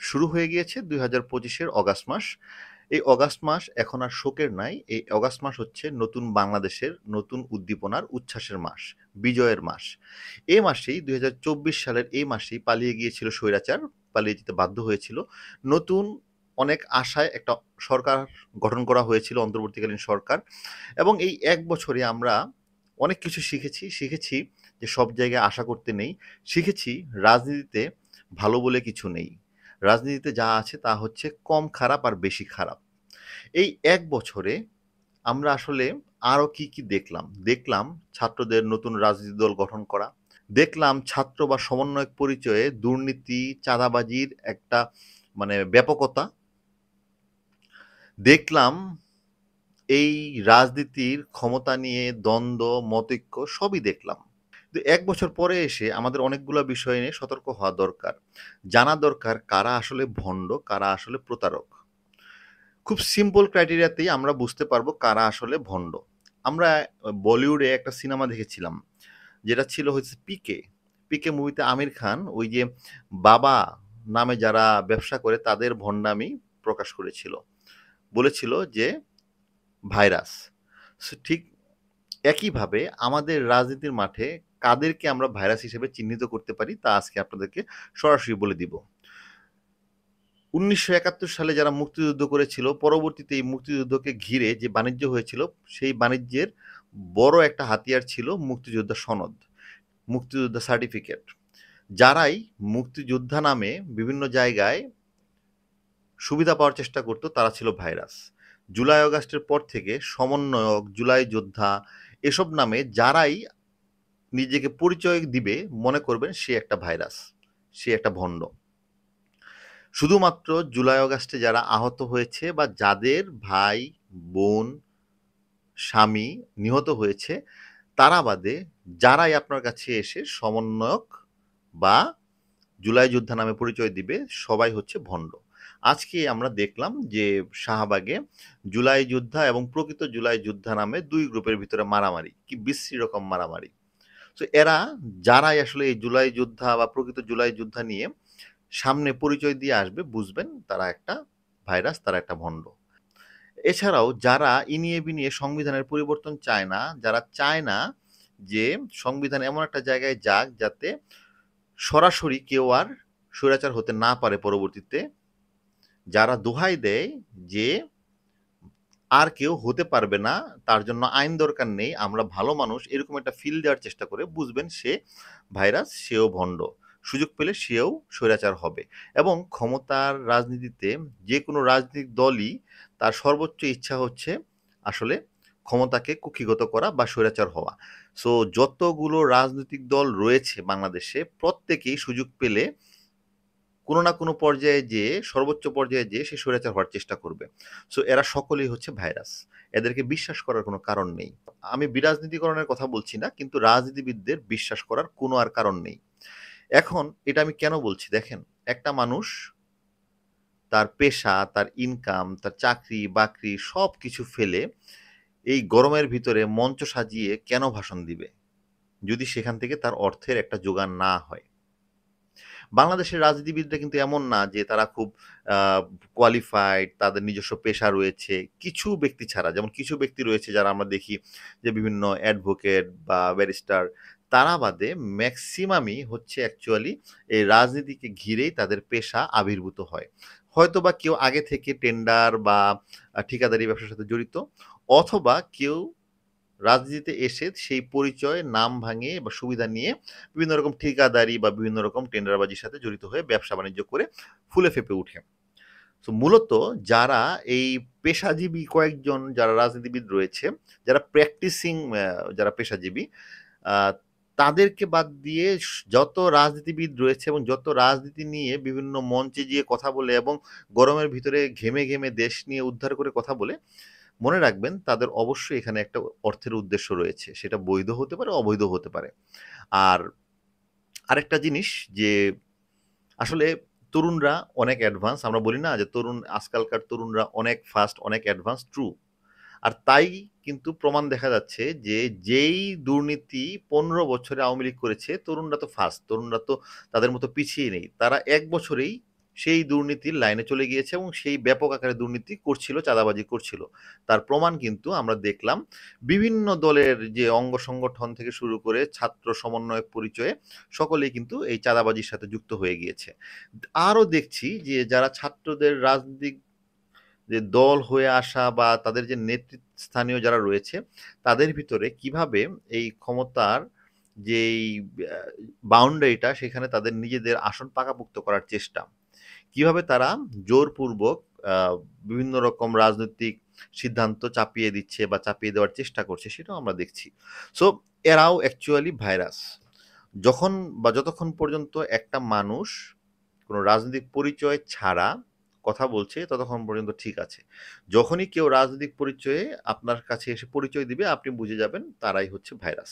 শুরু হয়ে গিয়েছে ২০২৫-এর অগাস্ট মাস। এই অগাস্ট মাস এখন আর শোকের নাই। এই অগাস্ট মাস হচ্ছে নতুন বাংলাদেশের নতুন উদ্দীপনার, উচ্ছ্বাসের মাস, বিজয়ের মাস। এই মাসেই ২০২৪ সালের এই মাসেই পালিয়ে গিয়েছিল স্বৈরাচার, পালিয়ে যেতে বাধ্য হয়েছিল। নতুন অনেক আশায় একটা সরকার গঠন করা হয়েছিল, অন্তর্বর্তীকালীন সরকার। এবং এই ১ বছরে আমরা অনেক কিছু শিখেছি যে সব জায়গায় আশা করতে নেই। শিখেছি রাজনীতিতে ভালো বলে কিছু নেই। রাজনীতিতে যা আছে তা হচ্ছে কম খারাপ আর বেশি খারাপ। এই ১ বছরে আমরা আসলে আরো কি দেখলাম? দেখলাম ছাত্রদের নতুন রাজনৈতিক দল গঠন করা। দেখলাম ছাত্র বা সমন্বয়ক পরিচয়ে দুর্নীতি, চাঁদাবাজির একটা ব্যাপকতা। দেখলাম এই রাজনীতির ক্ষমতা নিয়ে দ্বন্দ্ব, মতৈক্য সবই দেখলাম। ১ বছর পরে এসে আমাদের অনেকগুলা বিষয় নিয়ে সতর্ক হওয়া দরকার। জানা দরকার কারা আসলে ভণ্ড, কারা আসলে প্রতারক। খুব সিম্পল ক্রাইটেরিয়াতেই আমরা বুঝতে পারবো কারা আসলে ভণ্ড। আমরা বলিউডে একটা সিনেমা দেখেছিলাম, যেটা ছিল হচ্ছে 'পিকে'। 'পিকে' মুভিতে আমির খান ওই যে বাবা নামে যারা ব্যবসা করে তাদের ভণ্ডামি প্রকাশ করেছিল। বলেছিল যে ভাইরাস। ঠিক একইভাবে আমাদের রাজনীতির মাঠে কাদেরকে আমরা ভাইরাস হিসেবে চিহ্নিত করতে পারি তা আজকে আপনাদেরকে সরাসরি বলে দিব। ১৯৭১ সালে যারা মুক্তিযুদ্ধ করেছিল, পরবর্তীতে এই মুক্তিযুদ্ধকে ঘিরে যে বাণিজ্য হয়েছিল, সেই বাণিজ্যের বড় একটা হাতিয়ার ছিল মুক্তিযোদ্ধা সনদ, মুক্তিযোদ্ধা সার্টিফিকেট। যারাই মুক্তিযোদ্ধা নামে বিভিন্ন জায়গায় সুবিধা পাওয়ার চেষ্টা করত, তারা ছিল ভাইরাস। জুলাই অগাস্টের পর থেকে সমন্বয়ক, জুলাই যোদ্ধা এসব নামে যারাই নিজেকে পরিচয় দিবে, মনে করবেন সে একটা ভাইরাস, সে একটা ভণ্ড। শুধুমাত্র জুলাই অগাস্টে যারা আহত হয়েছে বা যাদের ভাই, বোন, স্বামী নিহত হয়েছে, তারা বাদে যারাই আপনার কাছে এসে সমন্বয়ক বা জুলাই যোদ্ধা নামে পরিচয় দিবে, সবাই হচ্ছে ভণ্ড। আজকে আমরা দেখলাম যে শাহবাগে জুলাই যোদ্ধা এবং প্রকৃত জুলাই যোদ্ধা নামে ২ গ্রুপের ভিতরে মারামারি, কি বিশ্রী রকম মারামারি। তো এরা যারাই আসলে এই জুলাই যোদ্ধা বা প্রকৃত জুলাই যোদ্ধা নিয়ে সামনে পরিচয় দিয়ে আসবে, বুঝবেন তারা একটা ভাইরাস, তারা একটা ভণ্ড। এছাড়াও যারা ইনিয়ে বিনিয়ে সংবিধানের পরিবর্তন চায় না, যারা চায় না যে সংবিধান এমন একটা জায়গায় যাক যাতে সরাসরি কেউ আর স্বৈরাচার হতে না পারে পরবর্তীতে, যারা দোহাই দেয় যে আর কেউ হতে পারবে না, তার জন্য আইন দরকার নেই, আমরা ভালো মানুষ, এরকম একটা ফিল দেওয়ার চেষ্টা করে, বুঝবেন সে ভাইরাস, সেও ভণ্ড। সুযোগ পেলে সেও স্বৈরাচার হবে। এবং ক্ষমতার রাজনীতিতে যে কোনো রাজনৈতিক দলই তার সর্বোচ্চ ইচ্ছা হচ্ছে আসলে ক্ষমতাকে কুক্ষিগত করা বা স্বৈরাচার হওয়া। সো যতগুলো রাজনৈতিক দল রয়েছে বাংলাদেশে, প্রত্যেকেই সুযোগ পেলে কোনো না কোনো পর্যায়ে যেয়ে, সর্বোচ্চ পর্যায়ে যেয়ে সে স্বৈরাচার হওয়ার চেষ্টা করবে। সো এরা সকলেই হচ্ছে ভাইরাস। এদেরকে বিশ্বাস করার কোনো কারণ নেই। আমি বিরাজনীতিকরণের কথা বলছি না, কিন্তু রাজনীতিবিদদের বিশ্বাস করার কোনো আর কারণ নেই। এখন এটা আমি কেন বলছি দেখেন, একটা মানুষ তার পেশা, তার ইনকাম, তার চাকরি-বাকরি সবকিছু ফেলে এই গরমের ভিতরে মঞ্চ সাজিয়ে কেন ভাষণ দিবে? যদি সেখান থেকে তার অর্থের একটা জোগান না হয়। বাংলাদেশের রাজনীতিবিদরা কিন্তু এমন না যে তারা খুব আ কোয়ালিফাইড, তাদের নিজস্ব পেশা রয়েছে। কিছু ব্যক্তি ছাড়া, যেমন কিছু ব্যক্তি রয়েছে যারা আমরা দেখি যে বিভিন্ন অ্যাডভোকেট বা ব্যারিস্টার, তারা বাদে মেক্সিমামই হচ্ছে অ্যাকচুয়ালি এই রাজনীতিকে ঘিরেই তাদের পেশা আবির্ভূত হয়। হয়তোবা কেউ আগে থেকে টেন্ডার বা ঠিকাদারি ব্যবসার সাথে জড়িত, অথবা কেউ রাজনীতিতে এসে সেই পরিচয়, নাম ভাঙিয়ে বা সুবিধা নিয়ে বিভিন্ন রকম ঠিকাদারি বা বিভিন্ন রকম টেন্ডারবাজির সাথে জড়িত হয়ে ব্যবসা-বাণিজ্য করে ফুলে ফেঁপে উঠে। সো মূলত যারা এই পেশাজীবী কয়েকজন যারা রাজনীতিবিদ রয়েছে, যারা প্র্যাকটিসিং যারা পেশাজীবী, আ তাদেরকে বাদ দিয়ে যত রাজনীতিবিদ রয়েছে এবং যত রাজনীতি নিয়ে বিভিন্ন মঞ্চে গিয়ে কথা বলে এবং গরমের ভিতরে ঘেমে দেশ নিয়ে উদ্ধার করে কথা বলে, মনে রাখবেন তাদের অবশ্যই এখানে একটা অর্থের উদ্দেশ্য রয়েছে। সেটা বৈধ হতে পারে, অবৈধ হতে পারে। আর আরেকটা জিনিস যে আসলে তরুণরা অনেক অ্যাডভান্স। আমরা বলি না যে আজকালকার তরুণরা অনেক ফাস্ট, অনেক অ্যাডভান্স, ট্রু। আর তাই কিন্তু প্রমাণ দেখা যাচ্ছে যে যেই দুর্নীতি ১৫ বছরে আওয়ামী লীগ করেছে, তরুণরা তো ফাস্ট, তরুণরা তো তাদের মতো পিছিয়ে নেই। তারা ১ বছরেই সেই দুর্নীতির লাইনে চলে গিয়েছে এবং সেই ব্যাপক আকারে দুর্নীতি করছিল, চাঁদাবাজি করছিল। তার প্রমাণ কিন্তু আমরা দেখলাম বিভিন্ন দলের যে অঙ্গ সংগঠন থেকে শুরু করে ছাত্র সমন্বয়ক পরিচয়ে সকলেই কিন্তু এই চাঁদাবাজির সাথে যুক্ত হয়ে গিয়েছে। আরো দেখছি যে যারা ছাত্রদের রাজনৈতিক যে দল হয়ে আসা বা তাদের যে নেতৃস্থানীয় যারা রয়েছে তাদের ভিতরে কিভাবে এই ক্ষমতার যেই বাউন্ডারিটা সেখানে তাদের নিজেদের আসন পাকাপোক্ত করার চেষ্টা, কিভাবে তারা জোরপূর্বক বিভিন্ন রকম রাজনৈতিক সিদ্ধান্ত চাপিয়ে দিচ্ছে বা চাপিয়ে দেওয়ার চেষ্টা করছে সেটাও আমরা দেখছি। সো এরাও অ্যাকচুয়ালি ভাইরাস। যখন বা যতক্ষণ পর্যন্ত একটা মানুষ কোনো রাজনৈতিক পরিচয় ছাড়া কথা বলছে ততক্ষণ পর্যন্ত ঠিক আছে। যখনই কেউ রাজনৈতিক পরিচয়ে আপনার কাছে এসে পরিচয় দিবে আপনি বুঝে যাবেন তারাই হচ্ছে ভাইরাস।